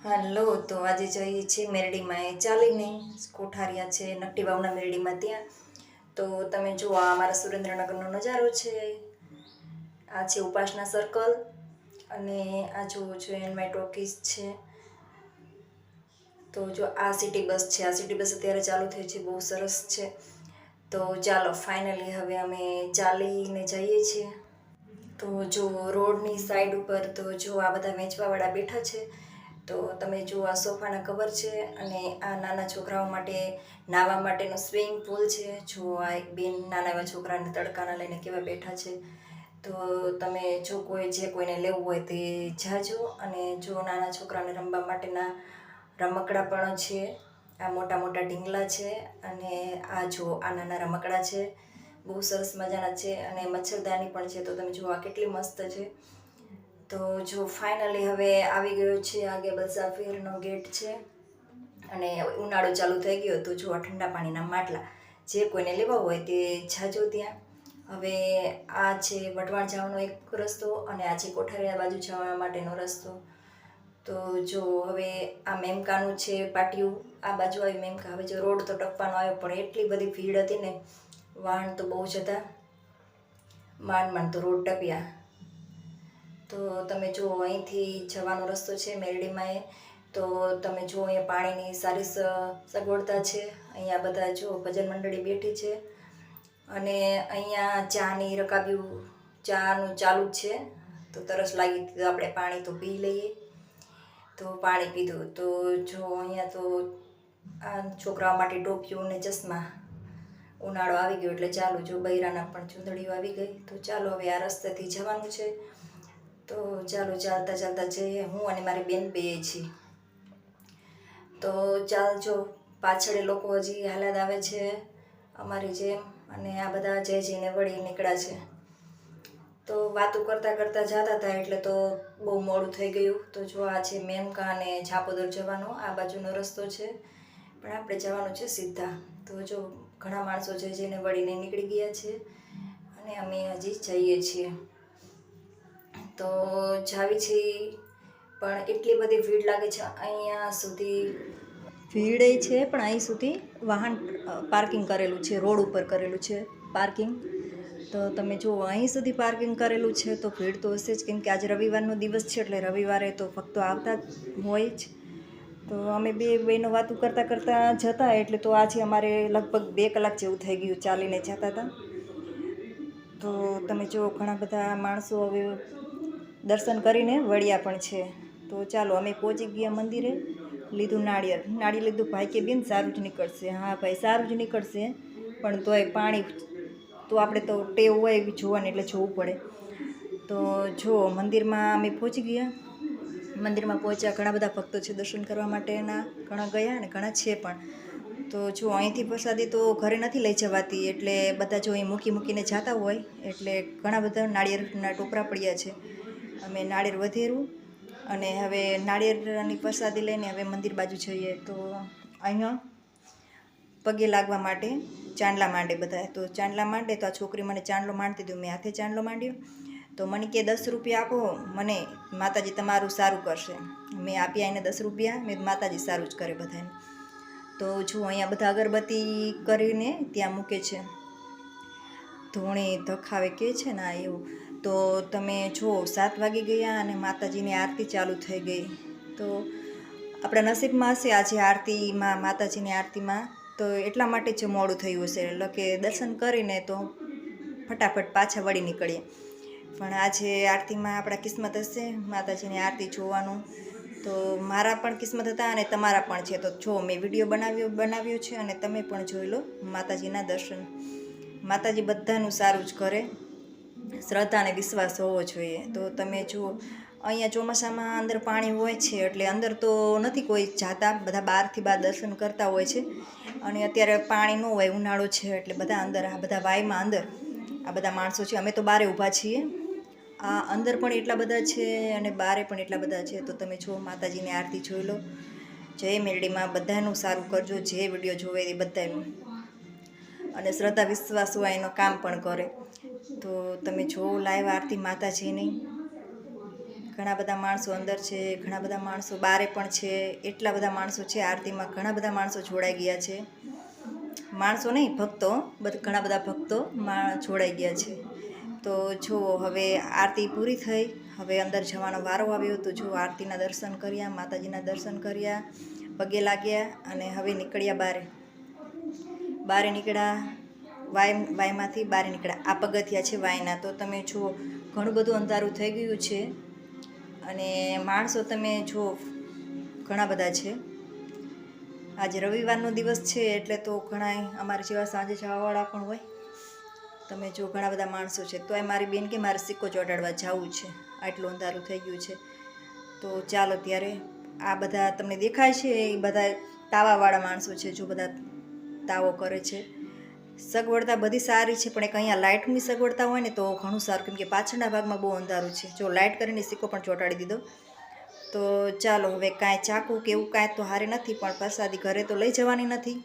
હાલો, તો આજે જઈએ છીએ મેરડીમાં ચાલીને કોઠારિયા છે નકટી વાવના મેરડીમાં ત્યાં. તો તમે જુઓ આ અમારા સુરેન્દ્રનગરનો નજારો છે. આ છે ઉપાસના સર્કલ અને આ જુઓ છો એનમાય ટોકીઝ છે. તો જો આ સિટી બસ છે, આ સિટી બસ અત્યારે ચાલુ થઈ છે, બહુ સરસ છે. તો ચાલો ફાઇનલી હવે અમે ચાલીને જઈએ છીએ. તો જો રોડની સાઈડ ઉપર તો જો આ બધા વેચવાવાળા બેઠા છે. તો તમે જુઓ આ સોફાના કવર છે અને આ નાના છોકરાઓ માટે નાહવા માટેનો સ્વિમિંગ પુલ છે. જો આ એક બેન નાના એવા છોકરાને તડકાના લઈને કેવા બેઠા છે. તો તમે જો કોઈને લેવું હોય તે જાજો. અને જો નાના છોકરાને રમવા માટેના રમકડા પણ છે. આ મોટા મોટા ઢીંગલા છે અને આ જો આ નાના રમકડા છે, બહુ સરસ મજાના છે. અને મચ્છરદાની પણ છે. તો તમે જુઓ આ કેટલી મસ્ત છે. તો જો ફાઇનલી હવે આવી ગયો છે આ ગેબલ સાફીરનો ગેટ છે અને ઉનાળો ચાલુ થઈ ગયો. તો જો ઠંડા પાણીના માટલા જે કોઈને લેવા હોય તે જાજો ત્યાં. હવે આ છે વઢવાણ જવાનો એક રસ્તો અને આ છે કોઠારિયા બાજુ જવા માટેનો રસ્તો. તો જો હવે આ મેમકાનું છે પાટિયું, આ બાજુ આવી મેમકા. હવે જો રોડ તો ટપવાનો આવ્યો પણ એટલી બધી ભીડ હતી ને, વાહન તો બહુ જ હતા, માંડ તો રોડ ટપ્યા. તો તમે જુઓ અહીંથી જવાનો રસ્તો છે મેરડીમાં. તો તમે જુઓ અહીંયા પાણીની સારી સગવડતા છે. અહીંયા બધા જો ભજન મંડળી બેઠી છે અને અહીંયા ચાની રકાબ્યું, ચાનું ચાલુ જ છે. તો તરસ લાગી તો આપણે પાણી તો પી લઈએ. તો પાણી પીધું. તો જો અહીંયા તો આ છોકરાઓ માટે ટોપિયો ને ચશ્મા, ઉનાળો આવી ગયો એટલે ચાલુ. જો બૈરાના પણ ચૂંદડીઓ આવી ગઈ. તો ચાલો હવે આ રસ્તેથી જવાનું છે. તો ચાલો ચાલતા ચાલતા જઈએ. હું અને મારી બેન બે છીએ. તો ચાલજો, પાછળ લોકો હજી હાલત આવે છે અમારી જેમ. અને આ બધા જઈને વળી નીકળ્યા છે. તો વાતો કરતાં કરતાં જતા હતા એટલે તો બહુ મોડું થઈ ગયું. તો જો આ છે મેમકા અને ઝાપોદર જવાનો આ બાજુનો રસ્તો છે, પણ આપણે જવાનું છે સીધા. તો જો ઘણા માણસો જઈને વળીને નીકળી ગયા છે અને અમે હજી જઈએ છીએ. તો જાવી છીએ પણ એટલી બધી ભીડ લાગે છે અહીંયા સુધી. ભીડ છે પણ અહીં સુધી વાહન પાર્કિંગ કરેલું છે, રોડ ઉપર કરેલું છે પાર્કિંગ. તો તમે જુઓ અહીં સુધી પાર્કિંગ કરેલું છે. તો ભીડ તો હશે જ, કેમ કે આજે રવિવારનો દિવસ છે એટલે રવિવારે તો ભક્તો આવતા જ હોય જ. તો અમે બે બહેનો વાતું કરતાં કરતાં જતા એટલે તો આજે અમારે લગભગ 2 કલાક જેવું થઈ ગયું ચાલીને જતા હતા. તો તમે જુઓ ઘણા બધા માણસો હવે દર્શન કરીને વળ્યા પણ છે. તો ચાલો અમે પહોંચી ગયા મંદિરે. લીધું નાળિયેર લીધું. ભાઈ કે બેન સારું જ નીકળશે. હા ભાઈ સારું જ નીકળશે, પણ તોય પાણી તો આપણે તો ટેવ હોય એવી જોવાની એટલે જોવું પડે. તો જો મંદિરમાં અમે પહોંચી ગયા. મંદિરમાં પહોંચ્યા, ઘણા બધા ભક્તો છે દર્શન કરવા માટેના. ઘણા ગયા અને ઘણા છે પણ. તો જો અહીંથી પ્રસાદી તો ઘરે નથી લઈ જવાતી એટલે બધા જો અહીં મૂકીને જતા હોય એટલે ઘણા બધા નાળિયેરના ટોપરા પડ્યા છે. અમે નાળિયેર વધેરું અને હવે નાળિયેરની પ્રસાદી લઈને હવે મંદિર બાજુ જઈએ. તો અહીંયા પગે લાગવા માટે ચાંદલા માંડે બધા. તો ચાંદલા માંડે તો આ છોકરી મને ચાંદલો માંડતી હતી, મેં હાથે ચાંદલો માંડ્યો. તો મને કે 10 રૂપિયા આપો મને, માતાજી તમારું સારું કરશે. મેં આપ્યા એને 10 રૂપિયા. મેં માતાજી સારું જ કરે બધાને. તો જો અહીંયા બધા અગરબત્તી કરીને ત્યાં મૂકે છે, ધૂણી ધખાવે કે છે ને એવું. તો તમે જો 7 વાગી ગયા અને માતાજીની આરતી ચાલુ થઈ ગઈ. તો આપણા નસીબમાં હશે આજે આરતીમાં, માતાજીની આરતીમાં. તો એટલા માટે જ મોડું થયું હશે. એટલે કે દર્શન કરીને તો ફટાફટ પાછા વળી નીકળીએ. પણ આજે આરતીમાં આપણા કિસ્મત હશે માતાજીની આરતી જોવાનું. તો મારા પણ કિસ્મત હતા અને તમારા પણ છે. તો જો મેં વિડીયો બનાવ્યો છે અને તમે પણ જોઈ લો માતાજીના દર્શન. માતાજી બધાનું સારું જ કરે, શ્રદ્ધા અને વિશ્વાસ હોવો જોઈએ. તો તમે જુઓ અહીંયા ચોમાસામાં અંદર પાણી હોય છે એટલે અંદર તો નથી કોઈ જાતા, બધા બહારથી દર્શન કરતા હોય છે. અને અત્યારે પાણી ન હોય, ઉનાળો છે એટલે બધા અંદર, આ બધા વાયમાં અંદર આ બધા માણસો છે. અમે તો બહારે ઊભા છીએ. આ અંદર પણ એટલા બધા છે અને બહારે પણ એટલા બધા છે. તો તમે જુઓ માતાજીની આરતી જોઈ લો. જય મેરડીમાં, બધાનું સારું કરજો. જે વિડીયો જોવે એ બધાનું, અને શ્રદ્ધા વિશ્વાસ હોય એનો કામ પણ કરે. તો તમે જો લાઈવ આરતી માતાજીની ઘણા બધા માણસો અંદર છે, ઘણા બધા માણસો બારે પણ છે. એટલા બધા માણસો છે આરતીમાં, ઘણા બધા માણસો જોડાઈ ગયા છે. માણસો નહીં, ભક્તો, ઘણા બધા ભક્તો જોડાઈ ગયા છે. તો જો હવે આરતી પૂરી થઈ, હવે અંદર જવાનો વારો આવ્યો. તો જો આરતીના દર્શન કર્યા, માતાજીના દર્શન કર્યા, પગે લાગ્યા અને હવે નીકળ્યા બારે નીકળ્યા. વાયમાંથી બહાર નીકળ્યા. આ પગથિયા છે વાયના. તો તમે જુઓ ઘણું બધું અંધારું થઈ ગયું છે અને માણસો તમે જુઓ ઘણા બધા છે. આજે રવિવારનો દિવસ છે એટલે તો ઘણા અમારા જેવા સાંજે જવાવાળા પણ હોય. તમે જો ઘણા બધા માણસો છે. તોય મારી બેન કે મારે સિક્કો ચોંટાડવા જવું છે, આટલું અંધારું થઈ ગયું છે. તો ચાલો ત્યારે આ બધા તમને દેખાય છે એ બધા તાવાવાળા માણસો છે. જો બધા તાવો કરે છે. સગવડતા બધી સારી છે, પણ એક અહીંયા લાઇટની સગવડતા હોય ને તો ઘણું સારું, કેમ કે પાછળના ભાગમાં બહુ અંધારું છે. જો લાઇટ કરીને સિક્કો પણ ચોંટાડી દીધો. તો ચાલો હવે કાંઈ ચાકુ કે એવું કાંઈ તો હારે નથી, પણ પ્રસાદી ઘરે તો લઈ જવાની નથી,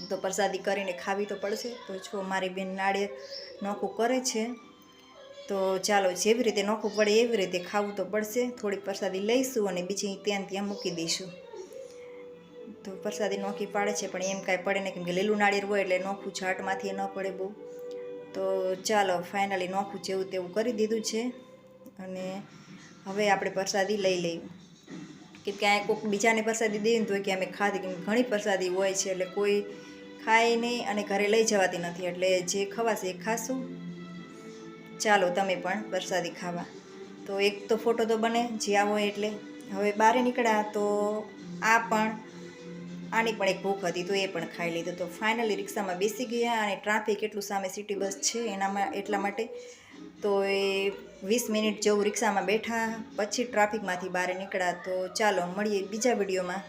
તો પ્રસાદી કરીને ખાવી તો પડશે. તો જો મારી બેન નાળિયેર નોખું કરે છે. તો ચાલો જેવી રીતે નોખું પડે એવી રીતે ખાવું તો પડશે. થોડીક પ્રસાદી લઈશું અને બીજી ત્યાં મૂકી દઈશું. તો પ્રસાદી નોખી પાડે છે, પણ એમ કાંઈ પડે નહીં, કેમ કે લીલું નાળિયેર હોય એટલે નોખું ઝાટમાંથી ન પડે બહુ. તો ચાલો ફાઇનલી નોખું જેવું તેવું કરી દીધું છે અને હવે આપણે પ્રસાદી લઈ લઈએ. કેમ કે આ કોઈક બીજાને પ્રસાદી દઈએ ને તો કે અમે ખાધી, કેમ ઘણી પ્રસાદી હોય છે એટલે કોઈ ખાય નહીં અને ઘરે લઈ જવાતી નથી, એટલે જે ખવાશે એ ખાશું. ચાલો તમે પણ પ્રસાદી ખાવા. તો એક તો ફોટો તો બને જ્યાં હોય એટલે. હવે બહાર નીકળ્યા તો આની પણ એક ભૂખ હતી તો એ પણ ખાઈ લીધું. તો ફાઇનલી રિક્ષામાં બેસી ગયા અને ટ્રાફિક એટલું સામે સિટી બસ છે એટલા માટે તો એ 20 મિનિટ જેવું રિક્ષામાં બેઠા, પછી ટ્રાફિકમાંથી બહાર નીકળ્યા. તો ચાલો મળીએ બીજા વિડીયોમાં.